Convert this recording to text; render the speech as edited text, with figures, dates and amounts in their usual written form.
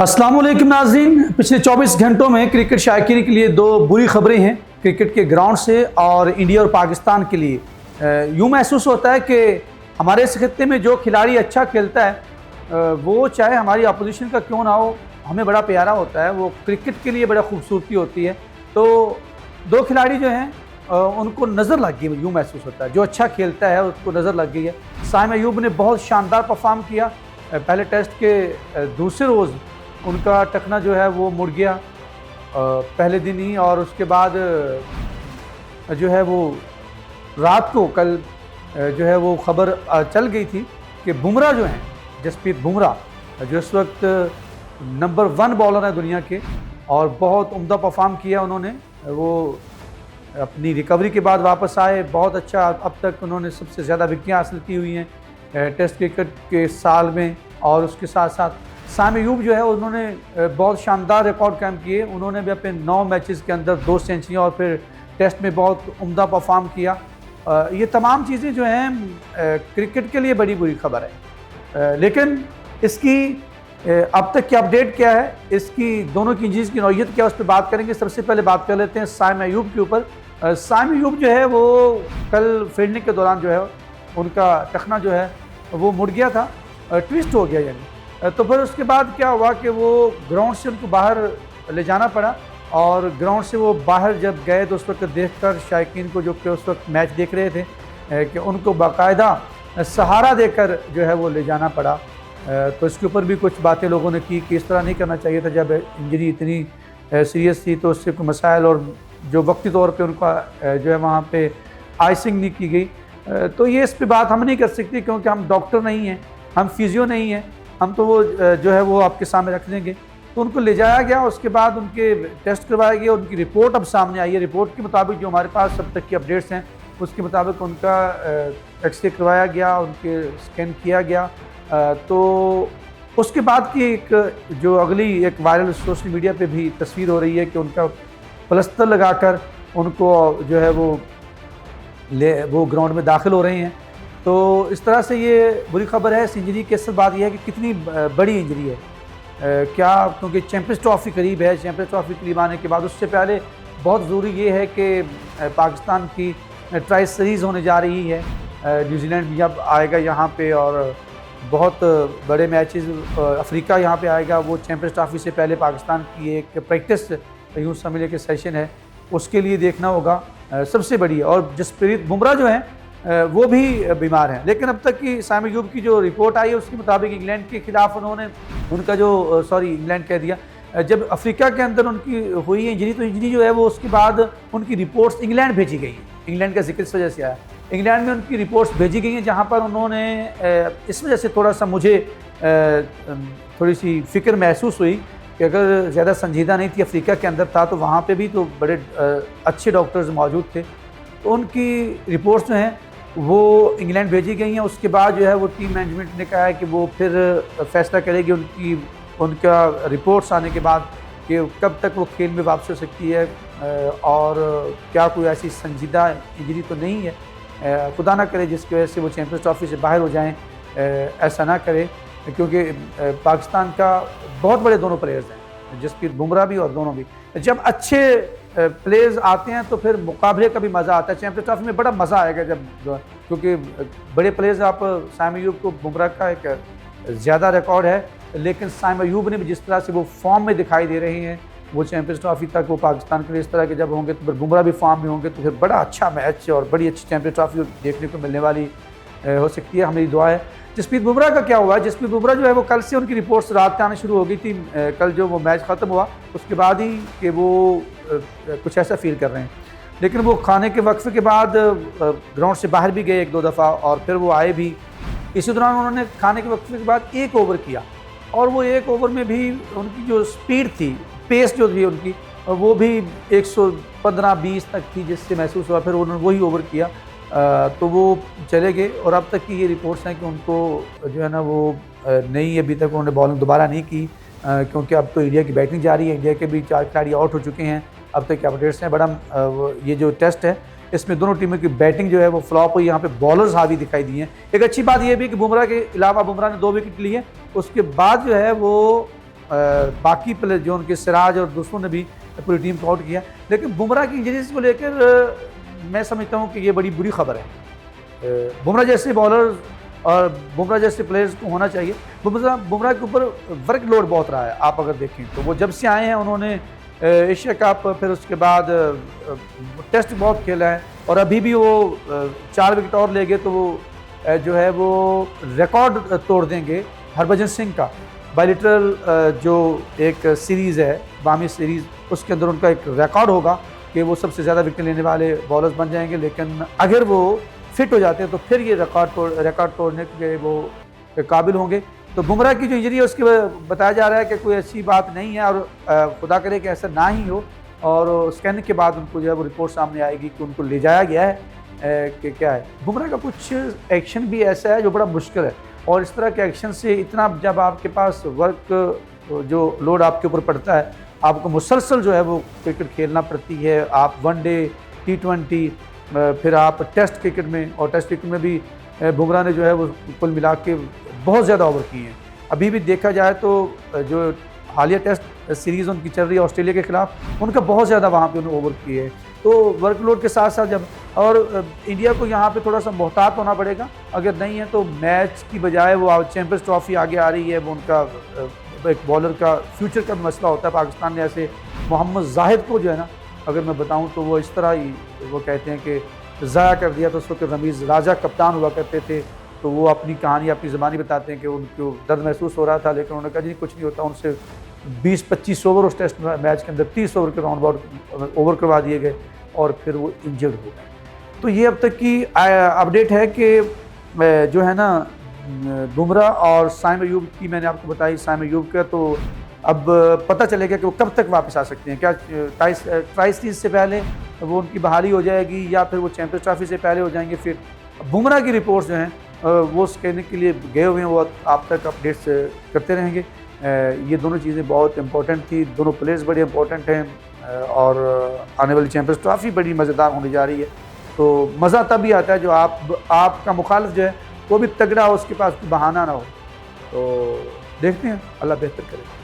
अस्सलाम वालेकुम नाज़रीन। पिछले 24 घंटों में क्रिकेट शायकीन के लिए दो बुरी खबरें हैं क्रिकेट के ग्राउंड से और इंडिया और पाकिस्तान के लिए। यूँ महसूस होता है कि हमारे इस खित्ते में जो खिलाड़ी अच्छा खेलता है वो चाहे हमारी अपोजिशन का क्यों ना हो, हमें बड़ा प्यारा होता है, वो क्रिकेट के लिए बड़ा खूबसूरती होती है। तो दो खिलाड़ी जो हैं उनको नज़र लग गई, यूँ महसूस होता है, जो अच्छा खेलता है उसको नज़र लग गई है। साइम अयूब ने बहुत शानदार परफॉर्म किया। पहले टेस्ट के दूसरे रोज़ उनका टखना जो है वो मुड़ गया पहले दिन ही, और उसके बाद जो है वो रात को कल जो है वो खबर चल गई थी कि बुमराह जो हैं, जसप्रीत बुमराह, जो इस वक्त नंबर 1 बॉलर है दुनिया के और बहुत उम्दा परफॉर्म किया उन्होंने। वो अपनी रिकवरी के बाद वापस आए, बहुत अच्छा, अब तक उन्होंने सबसे ज़्यादा विकेटें हासिल की हुई हैं टेस्ट क्रिकेट के साल में। और उसके साथ साथ साइम अयूब जो है उन्होंने बहुत शानदार रिकॉर्ड कायम किए। उन्होंने भी अपने 9 मैचेस के अंदर 2 सेंचुरियाँ और फिर टेस्ट में बहुत उम्दा परफॉर्म किया। ये तमाम चीज़ें जो हैं क्रिकेट के लिए बड़ी बुरी खबर है। लेकिन इसकी अब तक की अपडेट क्या है, इसकी दोनों की इंजरीज की नौयत क्या है, उस पर बात करेंगे। सबसे पहले बात कर लेते हैं साइम अयूब के ऊपर। साइम अयूब जो है वो कल फील्डिंग के दौरान जो है उनका टखना जो है वो मुड़ गया था, ट्विस्ट हो गया यानी। तो फिर उसके बाद क्या हुआ कि वो ग्राउंड से उनको बाहर ले जाना पड़ा, और ग्राउंड से वो बाहर जब गए तो उस वक्त देखकर शायकीन को, जो कि उस वक्त मैच देख रहे थे, कि उनको बाकायदा सहारा देकर जो है वो ले जाना पड़ा। तो इसके ऊपर भी कुछ बातें लोगों ने की कि इस तरह नहीं करना चाहिए था, जब इंजरी इतनी सीरियस थी तो उससे कोई मसाइल, और जो वक्ती तौर पर उनका जो है वहाँ पर आइसिंग नहीं की गई। तो ये इस पर बात हम नहीं कर सकते क्योंकि हम डॉक्टर नहीं हैं, हम फिजियो नहीं हैं, हम तो वो जो है वो आपके सामने रख देंगे। तो उनको ले जाया गया, उसके बाद उनके टेस्ट करवाया गया, उनकी रिपोर्ट अब सामने आई है। रिपोर्ट के मुताबिक जो हमारे पास अब तक की अपडेट्स हैं उसके मुताबिक उनका एक्सरे करवाया गया, उनके स्कैन किया गया। तो उसके बाद की एक जो अगली एक वायरल सोशल मीडिया पे भी तस्वीर हो रही है कि उनका प्लस्तर लगाकर उनको जो है वो ग्राउंड में दाखिल हो रहे हैं। तो इस तरह से ये बुरी खबर है। इस इंजरी की असल बात यह है कि कितनी बड़ी इंजरी है, क्या, क्योंकि चैंपियंस ट्रॉफी करीब है। चैंपियंस ट्रॉफी करीब आने के बाद उससे पहले बहुत ज़रूरी ये है कि पाकिस्तान की ट्राई सीरीज़ होने जा रही है। न्यूजीलैंड भी अब आएगा यहाँ पे, और बहुत बड़े मैचेस, अफ्रीका यहाँ पे आएगा। वो चैंपियंस ट्रॉफी से पहले पाकिस्तान की एक प्रैक्टिस यूँ समझ के सेशन है, उसके लिए देखना होगा सबसे बड़ी। और जसप्रीत बुमराह जो हैं वो भी बीमार हैं। लेकिन अब तक की साइम अयूब की जो रिपोर्ट आई है उसके मुताबिक इंग्लैंड के खिलाफ उन्होंने उनका जो इंग्लैंड कह दिया, जब अफ्रीका के अंदर उनकी हुई है इंजरी, तो इंजरी जो है वो उसके बाद उनकी रिपोर्ट्स इंग्लैंड भेजी गई हैं। इंग्लैंड का जिक्र इस वजह से आया, इंग्लैंड में उनकी रिपोर्ट्स भेजी गई हैं, जहाँ पर उन्होंने इस वजह से थोड़ा सा मुझे थोड़ी सी फ़िक्र महसूस हुई कि अगर ज़्यादा संजीदा नहीं थी, अफ्रीका के अंदर था, तो वहाँ पर भी तो बड़े अच्छे डॉक्टर्स मौजूद थे। तो उनकी रिपोर्ट्स जो हैं वो इंग्लैंड भेजी गई हैं। उसके बाद जो है वो टीम मैनेजमेंट ने कहा है कि वो फिर फैसला करेगी उनका रिपोर्ट्स आने के बाद कि कब तक वो खेल में वापस हो सकती है, और क्या कोई ऐसी संजीदा इंजरी तो नहीं है, खुदा ना करे जिसकी वजह से वो चैंपियंस ट्रॉफी से बाहर हो जाएं। ऐसा ना करे, क्योंकि पाकिस्तान का बहुत बड़े दोनों प्लेयर्स हैं, जसप्रीत बुमराह भी और दोनों भी। जब अच्छे प्लेयर्स आते हैं तो फिर मुकाबले का भी मज़ा आता है। चैंपियंस ट्रॉफी में बड़ा मज़ा आएगा जब, क्योंकि बड़े प्लेयर्स, आप साइम अयूब को, बुमराह का एक ज़्यादा रिकॉर्ड है, लेकिन साइम अयूब ने भी जिस तरह से वो फॉर्म में दिखाई दे रहे हैं, वो चैंपियंस ट्रॉफी तक वो पाकिस्तान के लिए इस तरह के जब होंगे तो फिर बुमराह भी फॉर्म में होंगे, तो फिर बड़ा अच्छा मैच और बड़ी अच्छी चैंपियंस ट्रॉफी देखने को मिलने वाली हो सकती है। हमारी दुआ है। जसप्रीत बुमराह का क्या हुआ है, जसप्रीत बुमराह जो है वो कल से उनकी रिपोर्ट्स रात में आनी शुरू हो गई थी। कल जो वो मैच ख़त्म हुआ उसके बाद ही कि वो कुछ ऐसा फील कर रहे हैं, लेकिन वो खाने के वक्फे के बाद ग्राउंड से बाहर भी गए 1-2 दफ़ा, और फिर वो आए भी। इसी दौरान उन्होंने खाने के वक्फे के बाद 1 ओवर किया, और वो 1 ओवर में भी उनकी जो स्पीड थी, पेस जो थी उनकी, वो भी 115-120 तक थी, जिससे महसूस हुआ फिर उन्होंने वही ओवर किया। तो वो चले गए, और अब तक की ये रिपोर्ट्स हैं कि उनको जो है ना वो नहीं, अभी तक उन्होंने बॉलिंग दोबारा नहीं की, क्योंकि अब तो इंडिया की बैटिंग जा रही है। इंडिया के भी 4 खिलाड़ी आउट हो चुके हैं। अब तक के अपडेट्स हैं। बड़ा ये जो टेस्ट है इसमें दोनों टीमों की बैटिंग जो है वो फ्लॉप हुई, यहाँ पे बॉलर्स हावी दिखाई दिए हैं। एक अच्छी बात ये भी कि बुमराह के अलावा बुमराह ने 2 विकेट लिए, उसके बाद जो है वो बाकी प्लेयर जो उनके सिराज और दूसरों ने भी पूरी टीम को आउट किया। लेकिन बुमराह की इंजरीज को लेकर मैं समझता हूँ कि ये बड़ी बुरी खबर है। बुमराह जैसे बॉलर और बुमराह जैसे प्लेयर्स को होना चाहिए। बुमराह के ऊपर वर्कलोड बहुत रहा है। आप अगर देखें तो वो जब से आए हैं उन्होंने एशिया कप, फिर उसके बाद टेस्ट बहुत खेला है, और अभी भी वो 4 विकेट और ले गए तो वो जो है वो रिकॉर्ड तोड़ देंगे हरभजन सिंह का। बायलिटरल जो एक सीरीज़ है, बामी सीरीज़, उसके अंदर उनका एक रिकॉर्ड होगा कि वो सबसे ज़्यादा विकेट लेने वाले बॉलर्स बन जाएंगे। लेकिन अगर वो फिट हो जाते हैं तो फिर ये रिकॉर्ड तोड़ने के वो काबिल होंगे। तो बुमराह की जो इंजरी है उसके बताया जा रहा है कि कोई अच्छी बात नहीं है, और खुदा करे कि ऐसा ना ही हो, और स्कैनिंग के बाद उनको जो है वो रिपोर्ट सामने आएगी कि उनको ले जाया गया है कि क्या है। बुमराह का कुछ एक्शन भी ऐसा है जो बड़ा मुश्किल है, और इस तरह के एक्शन से इतना, जब आपके पास वर्क जो लोड आपके ऊपर पड़ता है, आपको मुसलसल जो है वो क्रिकेट खेलना पड़ती है। आप वनडे, T20, फिर आप टेस्ट क्रिकेट में, और टेस्ट क्रिकेट में भी बुमराह ने जो है वो कुल मिला के बहुत ज़्यादा ओवर किए हैं। अभी भी देखा जाए तो जो हालिया टेस्ट सीरीज़ उनकी चल रही है ऑस्ट्रेलिया के ख़िलाफ़, उनका बहुत ज़्यादा वहाँ पे उन्होंने ओवर किए हैं। तो वर्कलोड के साथ साथ जब, और इंडिया को यहाँ पे थोड़ा सा मोहतात होना पड़ेगा। अगर नहीं है तो मैच की बजाय वो चैम्पियंस ट्रॉफी आगे आ रही है, वो उनका एक बॉलर का फ्यूचर का मसला होता है। पाकिस्तान ने ऐसे मोहम्मद जाहिद को जो है ना, अगर मैं बताऊँ तो वो इस तरह ही वो कहते हैं कि ज़ाया कर दिया। तो उस वक्त रमीज़ राजा कप्तान हुआ करते थे, तो वो अपनी कहानी अपनी ज़बानी बताते हैं कि उनको दर्द महसूस हो रहा था, लेकिन उन्होंने कहा जी कुछ नहीं होता। उनसे 20-25 ओवर उस टेस्ट मैच के अंदर 30 ओवर के राउंड अबाउट ओवर करवा दिए गए, और फिर वो इंजर्ड हो गए। तो ये अब तक की अपडेट है कि जो है ना बुमराह और साइम अयूब की मैंने आपको बताई। साइम अयूब का तो अब पता चलेगा कि वो कब तक वापस आ सकते हैं। क्या ट्राई सीरीज से पहले वो उनकी बहाली हो जाएगी, या फिर वो चैम्पियंस ट्रॉफी से पहले हो जाएंगे। फिर बुमराह की रिपोर्ट्स जो हैं वो स्कैनिंग के लिए गए हुए हैं, वो आप तक अपडेट्स करते रहेंगे। ये दोनों चीज़ें बहुत इंपॉर्टेंट थी, दोनों प्लेयर्स बड़े इंपॉर्टेंट हैं, और आने वाली चैम्पियंस ट्रॉफी बड़ी मज़ेदार होने जा रही है। तो मज़ा तभी आता है जो आपका मुखालिफ जो है वो भी तगड़ा हो, उसके पास कोई बहाना ना हो। तो देखते हैं, अल्लाह बेहतर करे।